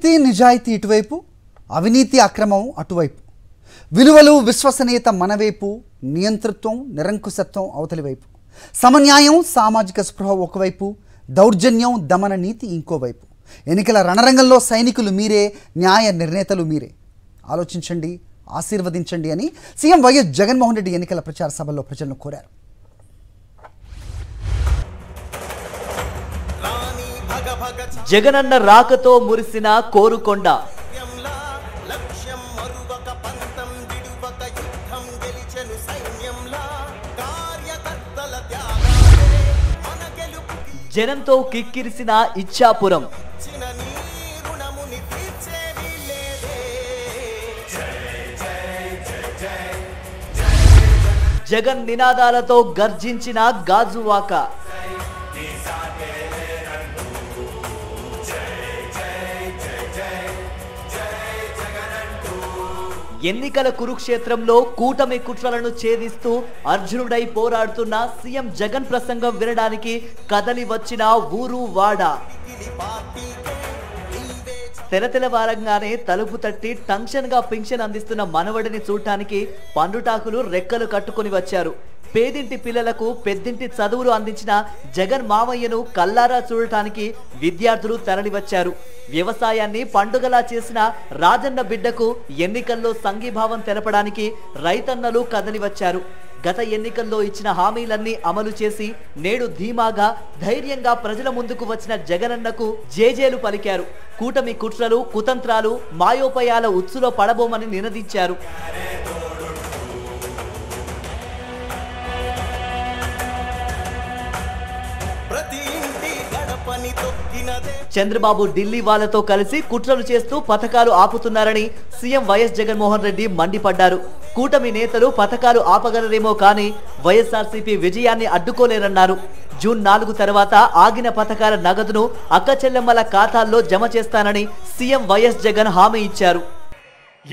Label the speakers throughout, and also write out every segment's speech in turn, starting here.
Speaker 1: నీతి నిజాయితీ ఇటువైపు, అవినీతి అక్రమం అటువైపు, విలువలు విశ్వసనీయత మనవైపు, నియంతృత్వం నిరంకుశత్వం అవతలి వైపు, సమన్యాయం సామాజిక స్పృహ ఒకవైపు, దౌర్జన్యం దమన నీతి ఇంకోవైపు. ఎన్నికల రణరంగంలో సైనికులు మీరే, న్యాయ నిర్ణేతలు మీరే. ఆలోచించండి, ఆశీర్వదించండి అని సీఎం వైఎస్ జగన్మోహన్ రెడ్డి ఎన్నికల ప్రచార సభల్లో ప్రజలను కోరారు.
Speaker 2: జగనన్న రాకతో మురిసిన కోరుకొండ, జనంతో కిక్కిరిసిన ఇచ్చాపురం, జగన్ నినాదాలతో గర్జించిన గాజువాక, ఎన్నికల కురుక్షేత్రంలో కూటమి కుట్రలను ఛేదిస్తూ అర్జునుడై పోరాడుతున్న సీఎం జగన్ ప్రసంగం వినడానికి కదలి వచ్చిన ఊరు వాడ. తెలతెలవారంగానే తలుపు తట్టి టెన్షన్ గా పింఛన్ అందిస్తున్న మనవడిని చూడటానికి పండుటాకులు రెక్కలు కట్టుకుని వచ్చారు. పేదింటి పిల్లలకు పెద్దింటి చదువులు అందించిన జగన్ మామయ్యను కల్లారా చూడటానికి విద్యార్థులు తరలివచ్చారు. వ్యవసాయాన్ని పండుగలా చేసిన రాజన్న బిడ్డకు ఎన్నికల్లో సంఘీభావం తెలపడానికి రైతన్నలు కదలివచ్చారు. గత ఎన్నికల్లో ఇచ్చిన హామీలన్నీ అమలు చేసి నేడు ధీమాగా ధైర్యంగా ప్రజల ముందుకు వచ్చిన జగనన్నకు జేజేలు పలికారు. కూటమి కుట్రలు కుతంత్రాలు మాయోపయాల ఉచ్చులో పడబోమని నినదించారు. చంద్రబాబు ఢిల్లీ వాళ్ళతో కలిసి కుట్రలు చేస్తూ పథకాలు ఆపుతున్నారని సీఎం వైఎస్ జగన్మోహన్ రెడ్డి మండిపడ్డారు. కూటమి నేతలు పథకాలు ఆపగలరేమో కానీ వైఎస్ఆర్సీపీ విజయాన్ని అడ్డుకోలేరన్నారు. జూన్ 4 తర్వాత ఆగిన పథకాల నగదును అక్కచెల్లెమ్మల ఖాతాల్లో జమ చేస్తానని సీఎం వైఎస్ జగన్ హామీ ఇచ్చారు.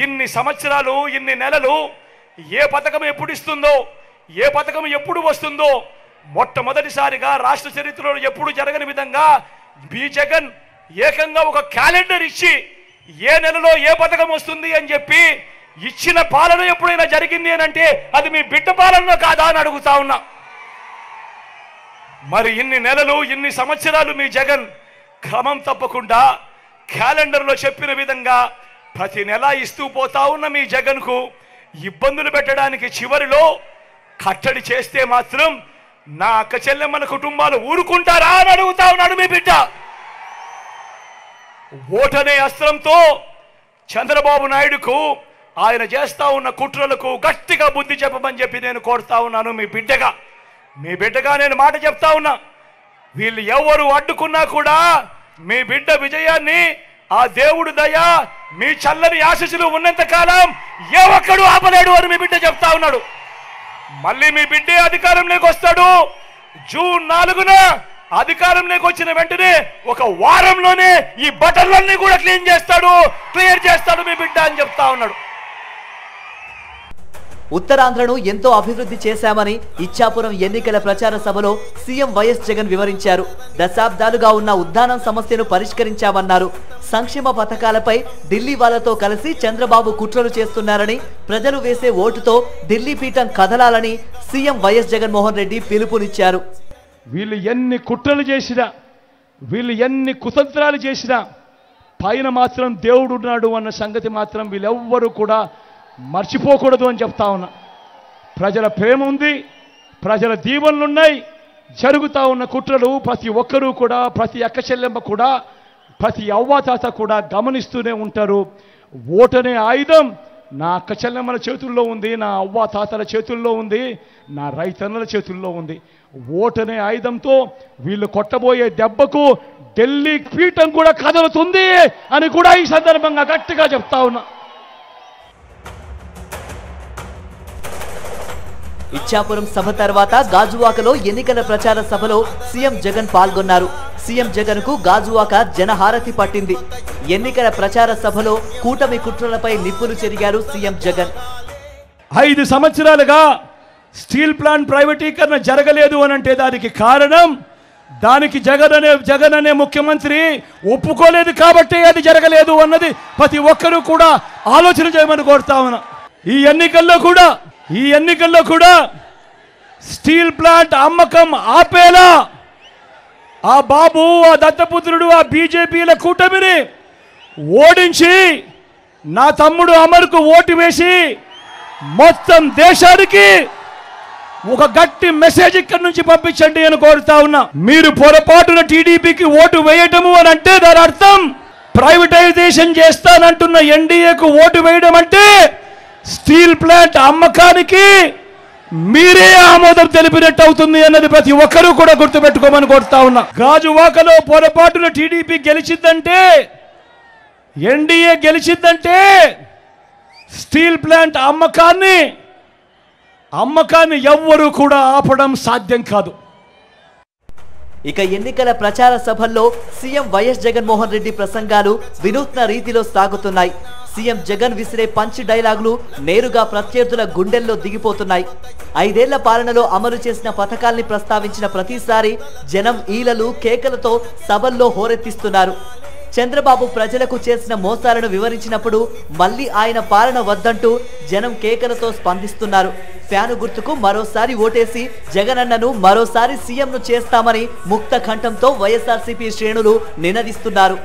Speaker 3: ఇన్ని సంవత్సరాలు ఇన్ని నెలలు ఏ పథకం ఎప్పుడు ఇస్తుందో, ఏ పథకం ఎప్పుడు వస్తుందో మొట్టమొదటిసారిగా రాష్ట్ర చరిత్రలో ఎప్పుడు జరగని విధంగా మీ జగన్ ఏకంగా ఒక క్యాలెండర్ ఇచ్చి ఏ నెలలో ఏ పథకం వస్తుంది అని చెప్పి ఇచ్చిన పాలన ఎప్పుడైనా జరిగింది అని అంటే అది మీ బిడ్డ పాలన కాదా అని అడుగుతా ఉన్నా. మరి ఇన్ని నెలలు ఇన్ని సంవత్సరాలు మీ జగన్ క్రమం తప్పకుండా క్యాలెండర్లో చెప్పిన విధంగా ప్రతి నెల ఇస్తూ పోతా ఉన్న మీ జగన్కు ఇబ్బందులు పెట్టడానికి చివరిలో కట్టడి చేస్తే మాత్రం నా అక్క చెల్లెమ్మల కుటుంబాలు ఊరుకుంటారా అని అడుగుతా ఉన్నాడు మీ బిడ్డ. ఓటనే అస్త్రంతో చంద్రబాబు నాయుడుకు ఆయన చేస్తా ఉన్న కుట్రలకు గట్టిగా బుద్ధి చెప్పమని చెప్పి నేను కోరుతా ఉన్నాను. మీ బిడ్డగా నేను మాట చెప్తా ఉన్నా. వీళ్ళు ఎవరు అడ్డుకున్నా కూడా మీ బిడ్డ విజయాన్ని ఆ దేవుడు దయ మీ చల్లని ఆశీస్సులు ఉన్నంత కాలం ఏ ఒక్కడు ఆపలేడు అని మీ బిడ్డ చెప్తా ఉన్నాడు. మళ్ళీ మీ బిడ్డే అధికారంలోకి వస్తాడు. జూన్ 4న అధికారంలోకి వచ్చిన వెంటనే ఒక వారంలోనే ఈ బటన్లన్నీ కూడా క్లియర్ చేస్తాడు మీ బిడ్డ అని చెప్తా ఉన్నాడు.
Speaker 2: ఉత్తరాంధ్రను ఎంతో అభివృద్ధి చేశామని ఇచ్చాపురం ఎన్నికల ప్రచార సభలో సీఎం వైఎస్ జగన్ వివరించారు. దశాబ్దాలుగా ఉన్న ఉద్దానం సమస్యను పరిష్కరించామన్నారు. సంక్షేమ పథకాలపై ఢిల్లీ వాళ్ళతో కలిసి చంద్రబాబు కుట్రలు చేస్తున్నారని, ప్రజలు వేసే ఓటుతో ఢిల్లీ పీఠం కదలాలని సీఎం వైఎస్ జగన్మోహన్ రెడ్డి పిలుపునిచ్చారు.
Speaker 3: వీళ్ళు ఎన్ని కుట్రలు చేసినా, వీళ్ళు ఎన్ని కుతంత్రాలు చేసినా పైన మాత్రం దేవుడు ఉన్నాడు అన్న సంగతి మాత్రం వీళ్ళెవ్వరూ కూడా మర్చిపోకూడదు అని చెప్తా ఉన్నా. ప్రజల ప్రేమ ఉంది, ప్రజల దీవెనలున్నాయి. జరుగుతూ ఉన్న కుట్రలు ప్రతి ఒక్కరూ కూడా, ప్రతి అక్క చెల్లెమ్మ కూడా, ప్రతి అవ్వాతాత కూడా గమనిస్తూనే ఉంటారు. ఓటనే ఆయుధం నా అక్క చెల్లెమ్మల చేతుల్లో ఉంది, నా అవ్వాతాతల చేతుల్లో ఉంది, నా రైతన్నల చేతుల్లో ఉంది. ఓటనే ఆయుధంతో వీళ్ళు కొట్టబోయే దెబ్బకు ఢిల్లీ పీఠం కూడా కదలుతుంది అని కూడా ఈ సందర్భంగా గట్టిగా చెప్తా ఉన్నా.
Speaker 2: ఇచ్చాపురం సభ తర్వాత గాజువాకలో ఎన్నికల ప్రచార సభలో సీఎం జగన్ పాల్గొన్నారు. సీఎం జగన్ కు గాజువాక జనహారతి పట్టింది. ఎన్నికల ప్రచార సభలో కూటమి కుట్రలపై నిప్పులు చెరిగారు సీఎం జగన్.
Speaker 3: 5 సంవత్సరాలుగా స్టీల్ ప్లాంట్ ప్రైవేటీకరణ జరగలేదు అని అంటే దానికి కారణం దానికి జగన్ అనే ముఖ్యమంత్రి ఒప్పుకోలేదు కాబట్టి అది జరగలేదు అన్నది ప్రతి ఒక్కరూ కూడా ఆలోచన చేయమని కోరుతా ఉన్నా. ఈ ఎన్నికల్లో కూడా స్టీల్ ప్లాంట్ అమ్మకం ఆపేలా ఆ బాబు, ఆ దత్తపుత్రుడు, ఆ బీజేపీల కూటమిని ఓడించి నా తమ్ముడు అమర్కు ఓటు వేసి మొత్తం దేశానికి ఒక గట్టి మెసేజ్ ఇక్కడి నుంచి పంపించండి అని కోరుతా ఉన్నా. మీరు పొరపాటున టీడీపీకి ఓటు వేయటము అని అంటే దాని అర్థం ప్రైవేటైజేషన్ చేస్తానంటున్న ఎన్డీఏకు ఓటు వేయడం అంటే స్టీల్ ప్లాంట్ అమ్మకానికి మీరే ఆమోదం తెలిపినట్టు అవుతుంది అన్నది ప్రతి ఒక్కరూ కూడా గుర్తుపెట్టుకోమని కోరుతా ఉన్నా. గాజువాకలో పొరపాటున టీడీపీ గెలిచిందంటే, ఎన్డీఏ గెలిచిందంటే స్టీల్ ప్లాంట్ అమ్మకాన్ని ఎవ్వరూ కూడా ఆపడం సాధ్యం కాదు.
Speaker 2: ఇక ఎన్నికల ప్రచార సభల్లో సీఎం వైఎస్ జగన్మోహన్ రెడ్డి ప్రసంగాలు వినూత్న రీతిలో సాగుతున్నాయి. సీఎం జగన్ విసిరే పంచ్ డైలాగులు నేరుగా ప్రత్యర్థుల గుండెల్లో దిగిపోతున్నాయి. 5 ఏళ్ల పాలనలో అమలు చేసిన పథకాల్ని ప్రస్తావించిన ప్రతిసారి జనం ఈలలు కేకలతో సభల్లో హోరెత్తిస్తున్నారు. చంద్రబాబు ప్రజలకు చేసిన మోసాలను వివరించినప్పుడు మళ్ళీ ఆయన పాలన వద్దంటూ జనం కేకలతో స్పందిస్తున్నారు. ఫ్యాను గుర్తుకు మరోసారి ఓటేసి జగనన్నను మరోసారి సీఎంను చేస్తామని ముక్త కంఠంతో వైఎస్ఆర్సీపీ శ్రేణులు నినదిస్తున్నారు.